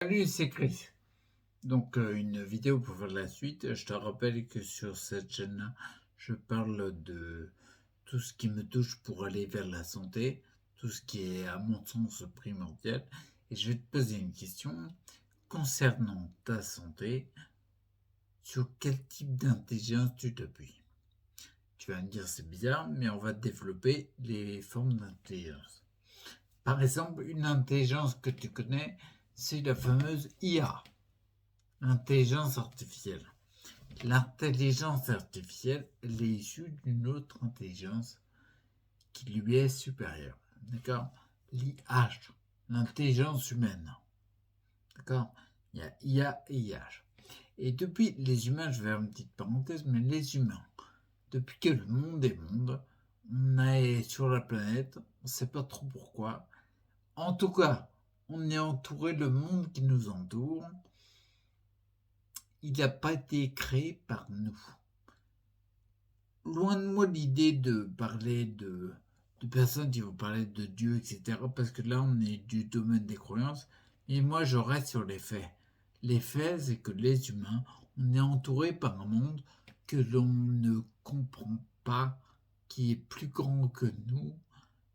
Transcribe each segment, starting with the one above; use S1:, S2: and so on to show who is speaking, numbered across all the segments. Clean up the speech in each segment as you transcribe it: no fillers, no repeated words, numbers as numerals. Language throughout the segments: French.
S1: Salut, c'est Chris. Donc, une vidéo pour faire la suite. Je te rappelle que sur cette chaîne-là, je parle de tout ce qui me touche pour aller vers la santé, tout ce qui est, à mon sens, primordial. Et je vais te poser une question concernant ta santé. Sur quel type d'intelligence tu t'appuies? Tu vas me dire c'est bizarre, mais on va développer les formes d'intelligence. Par exemple, une intelligence que tu connais, c'est la fameuse IA. L'intelligence artificielle. L'intelligence artificielle, elle est issue d'une autre intelligence qui lui est supérieure. D'accord? L'IH, l'intelligence humaine. D'accord? Il y a IA et IH. Et depuis les humains, je vais faire une petite parenthèse, mais les humains, depuis que le monde est monde, on est sur la planète, on ne sait pas trop pourquoi. En tout cas, on est entouré, le monde qui nous entoure, il n'a pas été créé par nous. Loin de moi l'idée de parler de personnes qui vont parler de Dieu, etc. Parce que là, on est du domaine des croyances. Et moi, je reste sur les faits. Les faits, c'est que les humains, on est entouré par un monde que l'on ne comprend pas, qui est plus grand que nous,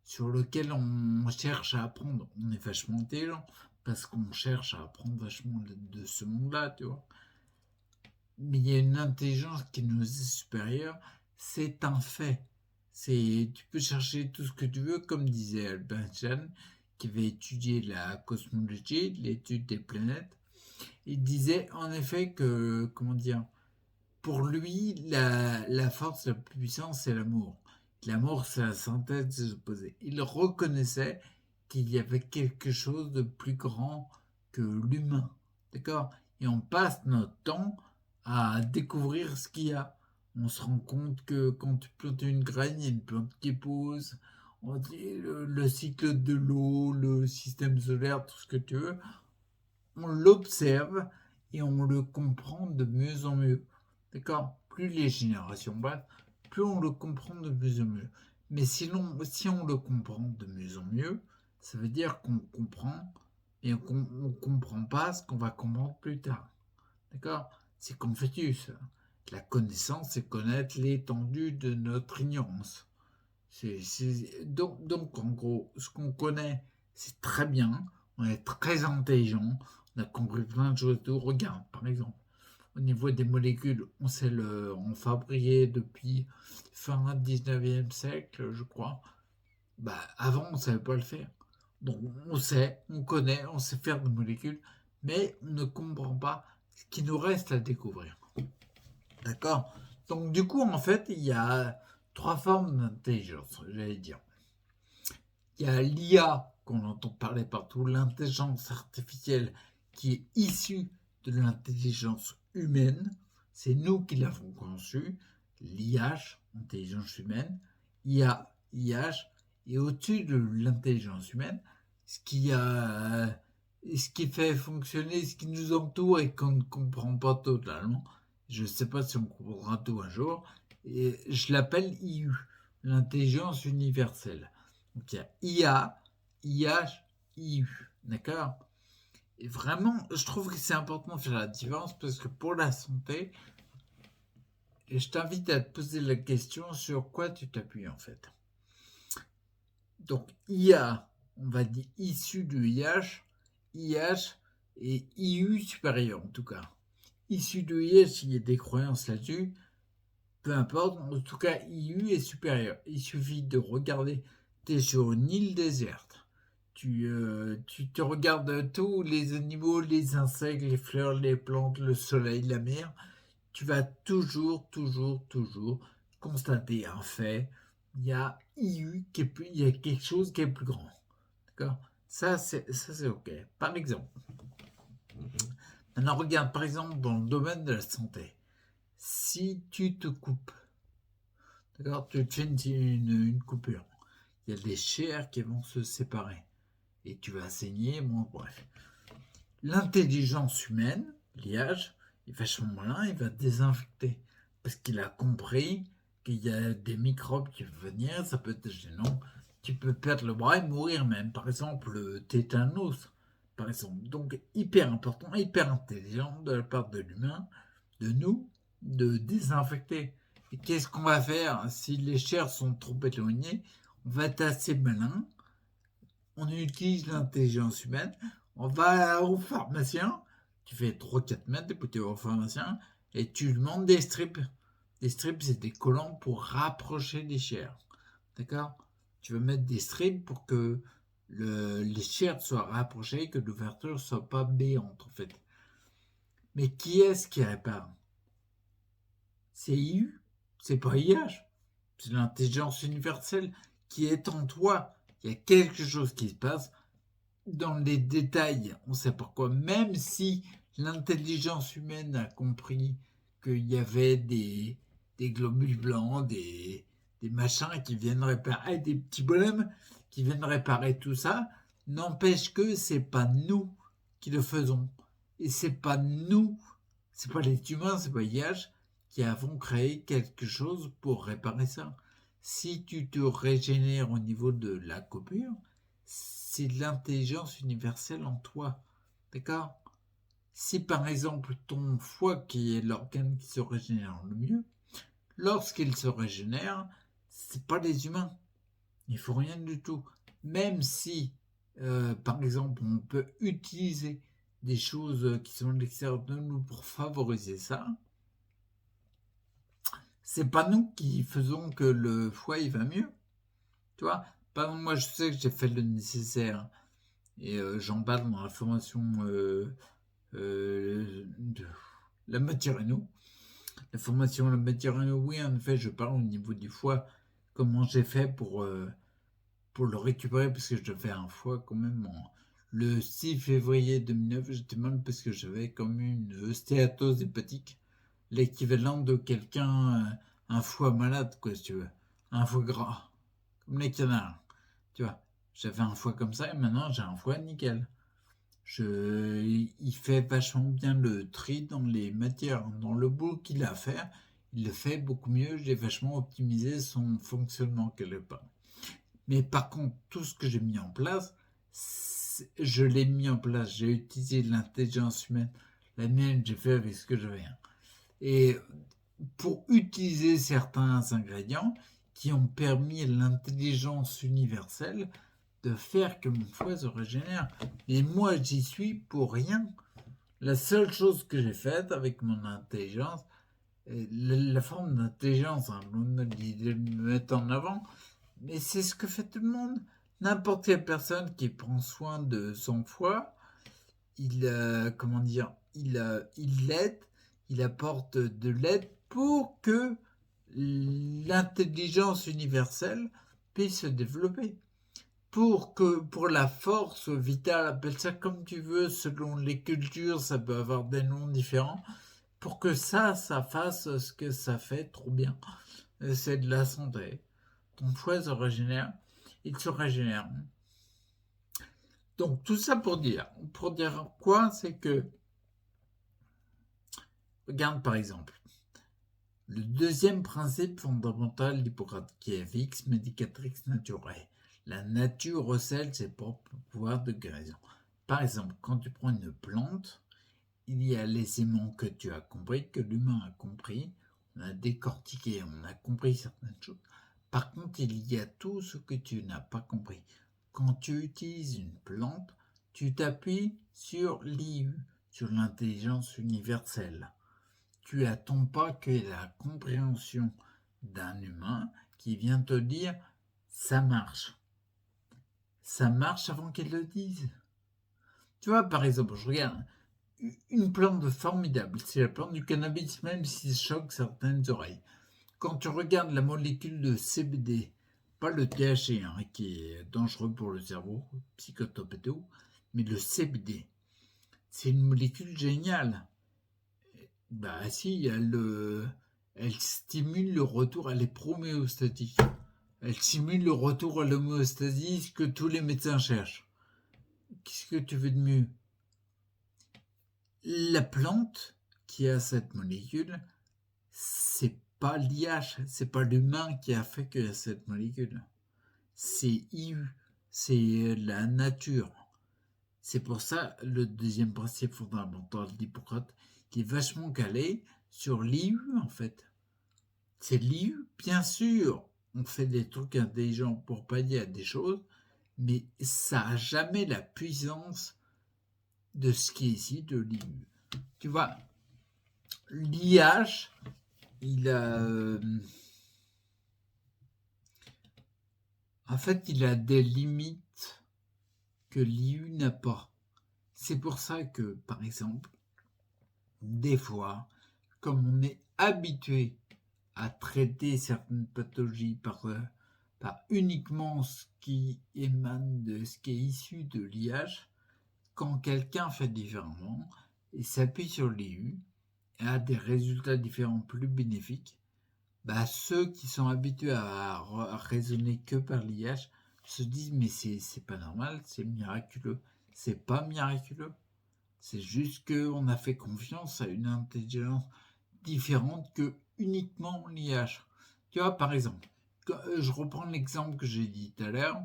S1: sur lequel on cherche à apprendre. On est vachement intelligent parce qu'on cherche à apprendre vachement de ce monde-là, tu vois. Mais il y a une intelligence qui nous est supérieure, c'est un fait. Tu peux chercher tout ce que tu veux, comme disait Albert Einstein, qui avait étudié la cosmologie, l'étude des planètes. Il disait en effet que, comment dire, pour lui, la force la plus puissante, c'est l'amour. L'amour, c'est la synthèse des opposés. Il reconnaissait qu'il y avait quelque chose de plus grand que l'humain. D'accord? Et on passe notre temps à découvrir ce qu'il y a. On se rend compte que quand tu plantes une graine, il y a une plante qui pousse. On dit le cycle de l'eau, le système solaire, tout ce que tu veux. On l'observe et on le comprend de mieux en mieux. D'accord? Plus les générations passent, plus on le comprend de mieux en mieux. Mais si on le comprend de mieux en mieux, ça veut dire qu'on comprend et qu'on ne comprend pas ce qu'on va comprendre plus tard. D'accord? C'est Confucius. La connaissance, c'est connaître l'étendue de notre ignorance. Donc, en gros, ce qu'on connaît, c'est très bien. On est très intelligent. On a compris plein de choses. Regarde, par exemple, au niveau des molécules, on sait en fabriquer depuis fin 19e siècle, je crois. Bah, avant, on ne savait pas le faire. Donc, on sait, on connaît, on sait faire des molécules, mais on ne comprend pas ce qui nous reste à découvrir. D'accord? Donc, du coup, en fait, il y a trois formes d'intelligence, j'allais dire. Il y a l'IA qu'on entend parler partout, l'intelligence artificielle qui est issue de l'intelligence humaine. C'est nous qui l'avons conçue. L'IH, intelligence humaine, IA, IH, et au-dessus de l'intelligence humaine, ce qui fait fonctionner ce qui nous entoure et qu'on ne comprend pas totalement. Je ne sais pas si on comprendra tout un jour. Et je l'appelle IU, l'intelligence universelle. Donc il y a IA, IH, IU. D'accord? Et vraiment, je trouve que c'est important de faire la différence parce que pour la santé, et je t'invite à te poser la question sur quoi tu t'appuies en fait. Donc IA, on va dire issu de IH, IH et IU supérieur en tout cas. Issu de IH, il y a des croyances là-dessus, peu importe, en tout cas IU est supérieur. Il suffit de regarder, tu es sur une île déserte. Tu te regardes tous les animaux, les insectes, les fleurs, les plantes, le soleil, la mer. Tu vas toujours, toujours, toujours constater un fait. Il y a IU il y a quelque chose qui est plus grand. D'accord? Ça, c'est OK. Par exemple, maintenant regarde, par exemple, dans le domaine de la santé. Si tu te coupes, d'accord, tu te fais une coupure, il y a des chairs qui vont se séparer et tu vas saigner, bon, bref. L'intelligence humaine, l'IH, est vachement malin, il va désinfecter. Parce qu'il a compris qu'il y a des microbes qui peuvent venir, ça peut être gênant. Tu peux perdre le bras et mourir même. Par exemple, le tétanos. par exemple. Donc, hyper important, hyper intelligent de la part de l'humain, de nous, de désinfecter. Et qu'est-ce qu'on va faire si les chairs sont trop éloignées? On va être assez malin. On utilise l'intelligence humaine. On va au pharmacien. Tu fais 3-4 mètres, et puis tu vas au pharmacien et tu lui demandes des strips. Des strips, c'est des collants pour rapprocher les chairs. D'accord? Tu vas mettre des strips pour que les chairs soient rapprochées, que l'ouverture ne soit pas béante, en fait. Mais qui est-ce qui répare? C'est IU, c'est pas IH. C'est l'intelligence universelle qui est en toi. Il y a quelque chose qui se passe. Dans les détails, on ne sait pas quoi. Même si l'intelligence humaine a compris qu'il y avait des globules blancs, des machins qui viennent réparer, des petits bonhommes qui viennent réparer tout ça, n'empêche que c'est pas nous qui le faisons. Et c'est pas nous, c'est pas les humains, c'est pas IH qui avons créé quelque chose pour réparer ça. Si tu te régénères au niveau de la coupure, c'est l'intelligence universelle en toi. D'accord? Si par exemple ton foie, qui est l'organe qui se régénère le mieux, lorsqu'il se régénère, c'est pas les humains. Il faut rien du tout. Même si, par exemple, on peut utiliser des choses qui sont à l'extérieur de nous pour favoriser ça, c'est pas nous qui faisons que le foie il va mieux. Tu vois? Par exemple, moi je sais que j'ai fait le nécessaire et j'en parle dans la formation de la matière réno. La formation la matière réno, oui, en effet, je parle au niveau du foie, comment j'ai fait pour le récupérer, parce que je devais un foie quand même. Le 6 février 2009, j'étais mal parce que j'avais comme une stéatose hépatique, l'équivalent de quelqu'un, un foie malade, quoi, si tu veux. Un foie gras, comme les canards, tu vois. J'avais un foie comme ça et maintenant j'ai un foie nickel. Il fait vachement bien le tri dans les matières, dans le boulot qu'il a à faire. Il le fait beaucoup mieux. J'ai vachement optimisé son fonctionnement quelque part. Mais par contre, tout ce que j'ai mis en place, je l'ai mis en place. J'ai utilisé l'intelligence humaine. La mienne, j'ai fait avec ce que j'avais. Et pour utiliser certains ingrédients qui ont permis à l'intelligence universelle de faire que mon foie se régénère. Et moi, j'y suis pour rien. La seule chose que j'ai faite avec mon intelligence, la forme d'intelligence, hein, de me mettre en avant, mais c'est ce que fait tout le monde. N'importe quelle personne qui prend soin de son foie, comment dire, il l'aide, il apporte de l'aide pour que l'intelligence universelle puisse se développer. Pour la force vitale, appelle ça comme tu veux, selon les cultures, ça peut avoir des noms différents, pour que ça fasse ce que ça fait trop bien. C'est de la santé. Ton foie se régénère, il se régénère. Donc tout ça pour dire quoi, c'est que, regarde par exemple, le deuxième principe fondamental d'Hippocrate, qui est Vix Medicatrix Naturae. La nature recèle ses propres pouvoirs de guérison. Par exemple, quand tu prends une plante, il y a les aimants que tu as compris, que l'humain a compris, on a décortiqué, on a compris certaines choses. Par contre, il y a tout ce que tu n'as pas compris. Quand tu utilises une plante, tu t'appuies sur l'IU, sur l'intelligence universelle. Tu attends pas que la compréhension d'un humain qui vient te dire ça marche. Ça marche avant qu'elle le dise. Tu vois, par exemple, je regarde une plante formidable, c'est la plante du cannabis, même si ça choque certaines oreilles. Quand tu regardes la molécule de CBD, pas le THC, hein, qui est dangereux pour le cerveau, psychotrope et tout, mais le CBD, c'est une molécule géniale. Bah si, elle stimule le retour, elle est proméostatique. Elle stimule le retour à l'homéostasie, ce que tous les médecins cherchent. Qu'est-ce que tu veux de mieux? La plante qui a cette molécule, c'est pas l'IH, c'est pas l'humain qui a fait qu'il y a cette molécule. C'est IU, c'est la nature. C'est pour ça le deuxième principe fondamental d'Hippocrate qui est vachement calé sur l'IU en fait. C'est l'IU, bien sûr, on fait des trucs intelligents pour pallier à des choses, mais ça n'a jamais la puissance de ce qui est ici de l'IU. Tu vois, l'IH, il a... en fait, il a des limites que l'IU n'a pas. C'est pour ça que, par exemple, des fois, comme on est habitué à traiter certaines pathologies par uniquement ce qui émane de ce qui est issu de l'IH, quand quelqu'un fait différemment et s'appuie sur l'IU et a des résultats différents plus bénéfiques, bah ceux qui sont habitués à raisonner que par l'IH se disent mais c'est pas normal, c'est miraculeux. C'est pas miraculeux. C'est juste qu'on a fait confiance à une intelligence différente que uniquement l'IH. Tu vois, par exemple, je reprends l'exemple que j'ai dit tout à l'heure,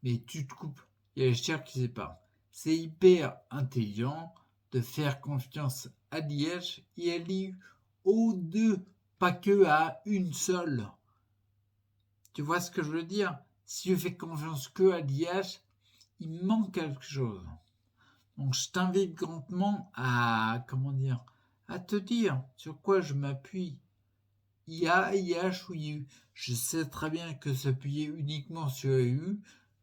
S1: mais tu te coupes, il y a les chairs qui séparent. C'est hyper intelligent de faire confiance à l'IH et à l'IU aux deux, pas que à une seule. Tu vois ce que je veux dire? Si je fais confiance que à l'IH, il manque quelque chose. Donc je t'invite grandement à, à te dire sur quoi je m'appuie. IA, IH ou IU. Je sais très bien que s'appuyer uniquement sur IU,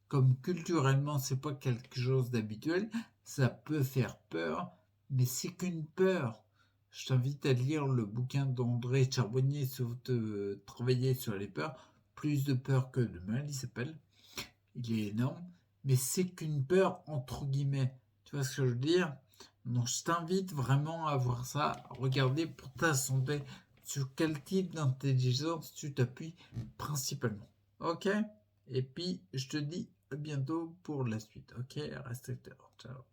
S1: comme culturellement c'est pas quelque chose d'habituel, ça peut faire peur, mais c'est qu'une peur. Je t'invite à lire le bouquin d'André Charbonnier sur travailler sur les peurs. Plus de peur que de mal, il s'appelle. Il est énorme, mais c'est qu'une peur entre guillemets. Tu vois ce que je veux dire? Donc je t'invite vraiment à voir ça, à regarder pour ta santé sur quel type d'intelligence tu t'appuies principalement. Ok? Et puis je te dis à bientôt pour la suite. Ok? Reste acteur. Ciao.